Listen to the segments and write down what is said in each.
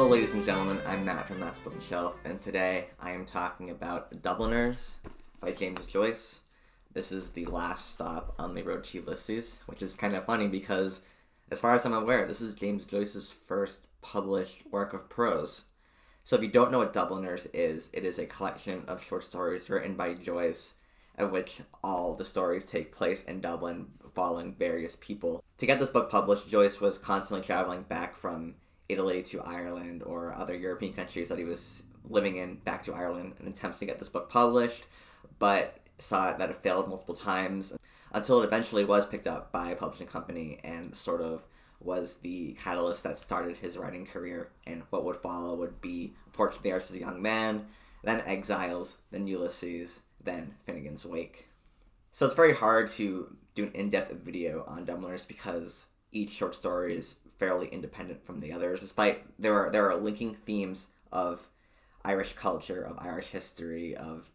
Hello ladies and gentlemen, I'm Matt from Matt's Book and Shelf, and today I am talking about Dubliners by James Joyce. This is the last stop on the road to Ulysses, which is kind of funny because, as far as I'm aware, this is James Joyce's first published work of prose. So if you don't know what Dubliners is, it is a collection of short stories written by Joyce, of which all the stories take place in Dublin, following various people. To get this book published, Joyce was constantly traveling back from Italy to Ireland or other European countries that he was living in back to Ireland in attempts to get this book published, but saw that it failed multiple times until it eventually was picked up by a publishing company and sort of was the catalyst that started his writing career. And what would follow would be A Portrait of the Artist as a Young Man, then Exiles, then Ulysses, then Finnegan's Wake. So it's very hard to do an in-depth video on Dubliners because each short story is fairly independent from the others, despite there are linking themes of Irish culture, of Irish history, of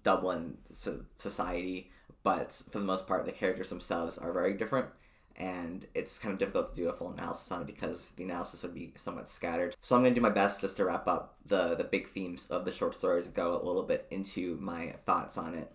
Dublin society, but for the most part the characters themselves are very different, and it's kind of difficult to do a full analysis on it because the analysis would be somewhat scattered. So I'm going to do my best just to wrap up the big themes of the short stories and go a little bit into my thoughts on it.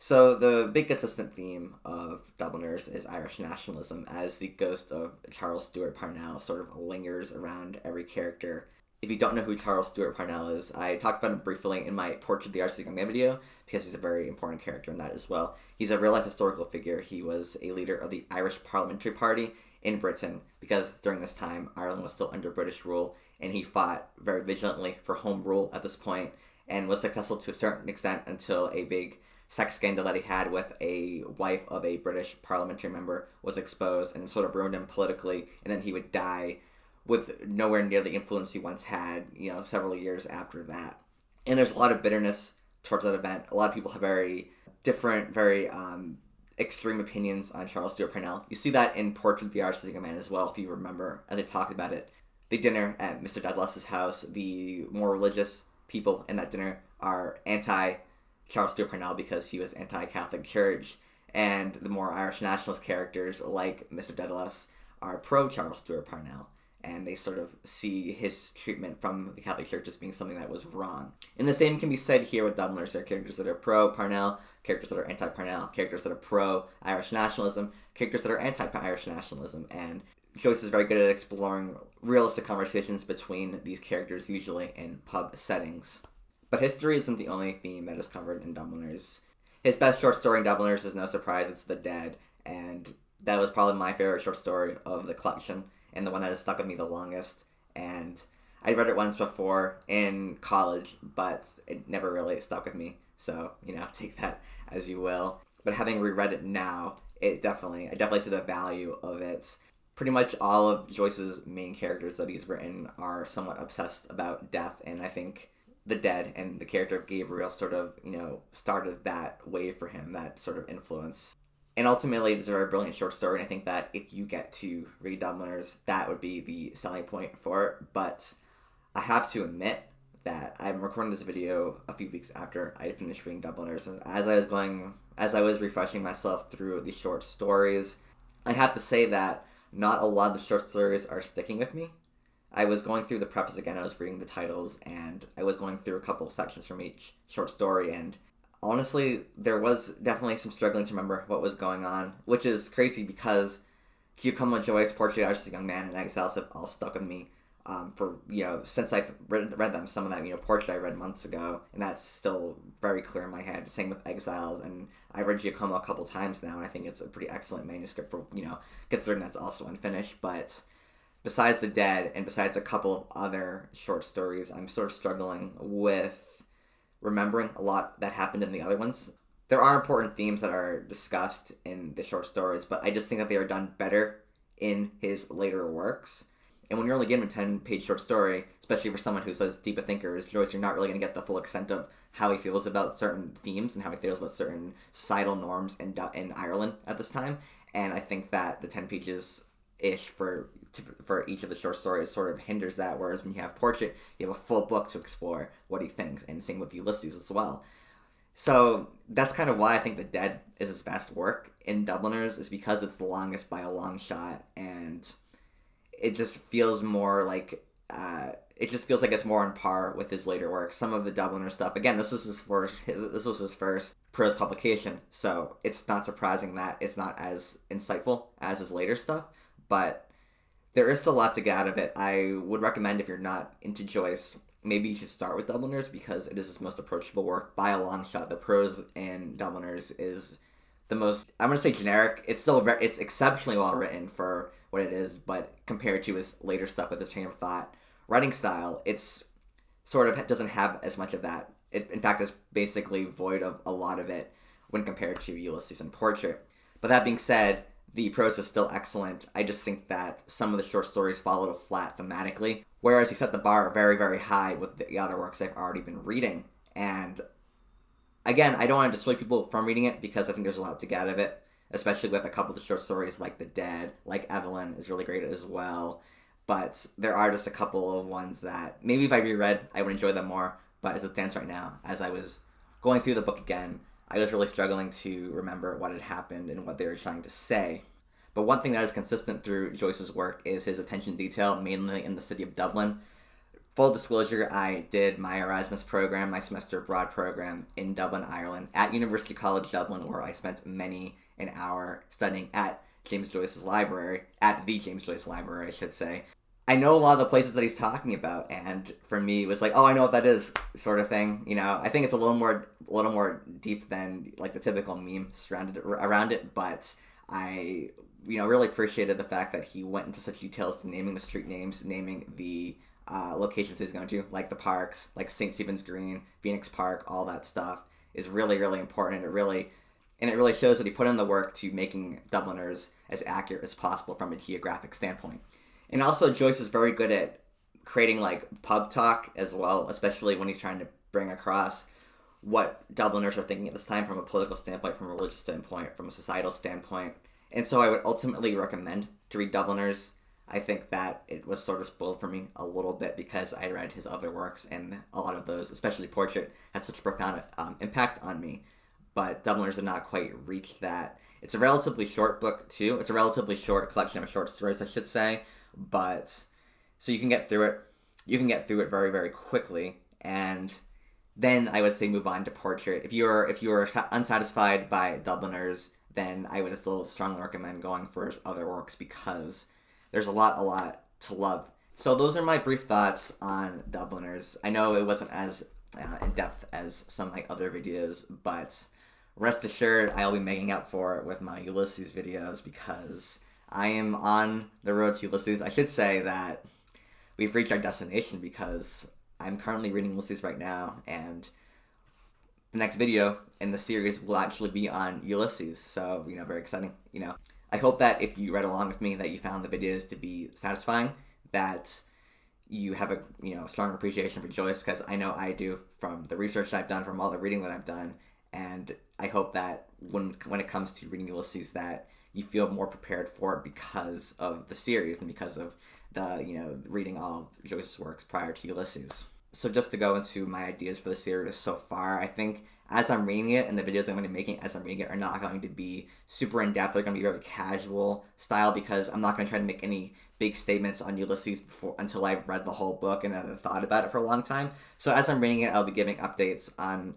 So the big consistent theme of Dubliners is Irish nationalism, as the ghost of Charles Stewart Parnell sort of lingers around every character. If you don't know who Charles Stewart Parnell is, I talked about him briefly in my Portrait of the Artist as a Young Man video, because he's a very important character in that as well. He's a real-life historical figure. He was a leader of the Irish Parliamentary Party in Britain, because during this time, Ireland was still under British rule, and he fought very vigilantly for home rule at this point, and was successful to a certain extent until a big sex scandal that he had with a wife of a British parliamentary member was exposed and sort of ruined him politically, and then he would die with nowhere near the influence he once had, several years after that. And there's a lot of bitterness towards that event. A lot of people have very different, very extreme opinions on Charles Stewart Parnell. You see that in Portrait of the Artist as a Young Man as well, if you remember, as I talked about it. The dinner at Mr. Douglas's house, the more religious people in that dinner are anti-Charles Stewart Parnell because he was anti-Catholic Church, and the more Irish nationalist characters, like Mr. Douglas, are pro-Charles Stewart Parnell, and they sort of see his treatment from the Catholic Church as being something that was wrong. And the same can be said here with Dubliners. There are characters that are pro-Parnell, characters that are anti-Parnell, characters that are pro-Irish nationalism, characters that are anti-Irish nationalism, and Joyce is very good at exploring realistic conversations between these characters, usually in pub settings. But history isn't the only theme that is covered in Dubliners. His best short story in Dubliners is no surprise, it's The Dead, and that was probably my favorite short story of the collection, and the one that has stuck with me the longest. And I read it once before in college, but it never really stuck with me, so, take that as you will. But having reread it now, I definitely see the value of it. Pretty much all of Joyce's main characters that he's written are somewhat obsessed about death, and I think The Dead and the character of Gabriel sort of, started that wave for him, that sort of influence. And ultimately, it's a very brilliant short story, and I think that if you get to read Dubliners, that would be the selling point for it. But I have to admit that I'm recording this video a few weeks after I finished reading Dubliners. As I was refreshing myself through the short stories, I have to say that not a lot of the short stories are sticking with me. I was going through the preface again, I was reading the titles, and I was going through a couple of sections from each short story, and honestly, there was definitely some struggling to remember what was going on, which is crazy because Giacomo Joyce, Portrait of the Artist as a Young Man, and Exiles have all stuck with me since I've read them. Some of that, Portrait I read months ago, and that's still very clear in my head. Same with Exiles, and I've read Giacomo a couple times now, and I think it's a pretty excellent manuscript for, considering that's also unfinished. But besides The Dead, and besides a couple of other short stories, I'm sort of struggling with remembering a lot that happened in the other ones. There are important themes that are discussed in the short stories, but I just think that they are done better in his later works. And when you're only given a 10-page short story, especially for someone who's as deep a thinker as Joyce, you're not really going to get the full extent of how he feels about certain themes and how he feels about certain societal norms in Ireland at this time. And I think that the 10 pages-ish for each of the short stories sort of hinders that, whereas when you have Portrait, you have a full book to explore what he thinks, and same with Ulysses as well. So that's kind of why I think The Dead is his best work in Dubliners, is because it's the longest by a long shot, and it just feels more like it just feels like it's more on par with his later work. Some of the Dubliner stuff, again, this was his first prose publication, so it's not surprising that it's not as insightful as his later stuff, but there is still a lot to get out of it. I would recommend, if you're not into Joyce, maybe you should start with Dubliners, because it is his most approachable work by a long shot. The prose in Dubliners is the most, I'm going to say generic. It's still it's exceptionally well written for what it is, but compared to his later stuff with his train of thought writing style, it's sort of doesn't have as much of that. It, in fact, is basically void of a lot of it when compared to Ulysses and Portrait. But that being said, the prose is still excellent. I just think that some of the short stories fall a little flat thematically, whereas he set the bar very, very high with the other works I've already been reading. And again, I don't want to dissuade people from reading it, because I think there's a lot to get out of it, especially with a couple of the short stories like The Dead, like Evelyn is really great as well. But there are just a couple of ones that maybe if I reread, I would enjoy them more. But as it stands right now, as I was going through the book again, I was really struggling to remember what had happened and what they were trying to say. But one thing that is consistent through Joyce's work is his attention to detail, mainly in the city of Dublin. Full disclosure, I did my Erasmus program, my semester abroad program in Dublin, Ireland, at University College Dublin, where I spent many an hour studying at James Joyce's library, at the James Joyce Library, I should say. I know a lot of the places that he's talking about, and for me, it was like, oh, I know what that is, sort of thing. You know, I think it's a little more deep than like the typical meme surrounded around it, but I, really appreciated the fact that he went into such details to naming the street names, naming the locations he's going to, like the parks, like St. Stephen's Green, Phoenix Park, all that stuff is really, really important. It really shows that he put in the work to making Dubliners as accurate as possible from a geographic standpoint. And also, Joyce is very good at creating like pub talk as well, especially when he's trying to bring across what Dubliners are thinking at this time from a political standpoint, from a religious standpoint, from a societal standpoint. And so I would ultimately recommend to read Dubliners. I think that it was sort of spoiled for me a little bit because I read his other works, and a lot of those, especially Portrait, has such a profound impact on me. But Dubliners did not quite reach that. It's a relatively short book, too. It's a relatively short collection of short stories, I should say. But so you can get through it. You can get through it very, very quickly, and then I would say move on to Portrait. If you're unsatisfied by Dubliners, then I would still strongly recommend going for his other works, because there's a lot to love. So those are my brief thoughts on Dubliners. I know it wasn't as in depth as some of my other videos, but rest assured I'll be making up for it with my Ulysses videos, because I am on the road to Ulysses. I should say that we've reached our destination, because I'm currently reading Ulysses right now, and the next video in the series will actually be on Ulysses. So, very exciting. I hope that if you read along with me, that you found the videos to be satisfying, that you have a strong appreciation for Joyce, because I know I do from the research I've done, from all the reading that I've done, and I hope that when it comes to reading Ulysses, that you feel more prepared for it because of the series and because of the reading all of Joyce's works prior to Ulysses. So just to go into my ideas for the series so far, I think as I'm reading it, and the videos I'm going to be making as I'm reading it are not going to be super in-depth. They're going to be very casual style, because I'm not going to try to make any big statements on Ulysses until I've read the whole book and I've thought about it for a long time. So as I'm reading it, I'll be giving updates on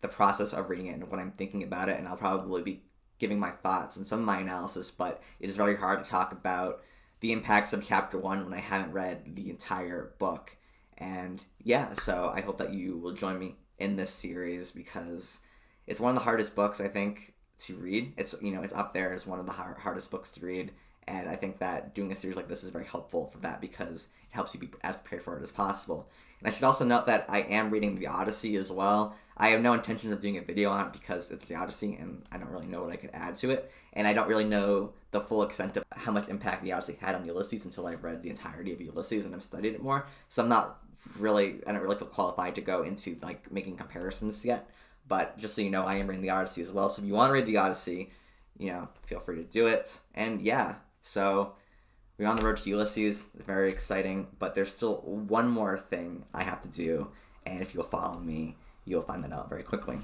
the process of reading it and what I'm thinking about it, and I'll probably be giving my thoughts and some of my analysis, but it is very hard to talk about the impacts of chapter 1 when I haven't read the entire book. And yeah, so I hope that you will join me in this series, because it's one of the hardest books, I think, to read. It's it's up there as one of the hardest books to read, and I think that doing a series like this is very helpful for that, because it helps you be as prepared for it as possible. And I should also note that I am reading the Odyssey as well. I have no intention of doing a video on it, because it's the Odyssey and I don't really know what I could add to it, and I don't really know the full extent of how much impact the Odyssey had on Ulysses until I've read the entirety of Ulysses and I've studied it more. So I don't really feel qualified to go into like making comparisons yet. But just so you know, I am reading the Odyssey as well. So if you want to read the Odyssey, feel free to do it. And yeah, so we're on the road to Ulysses. It's very exciting, but there's still one more thing I have to do, and if you'll follow me, you'll find that out very quickly.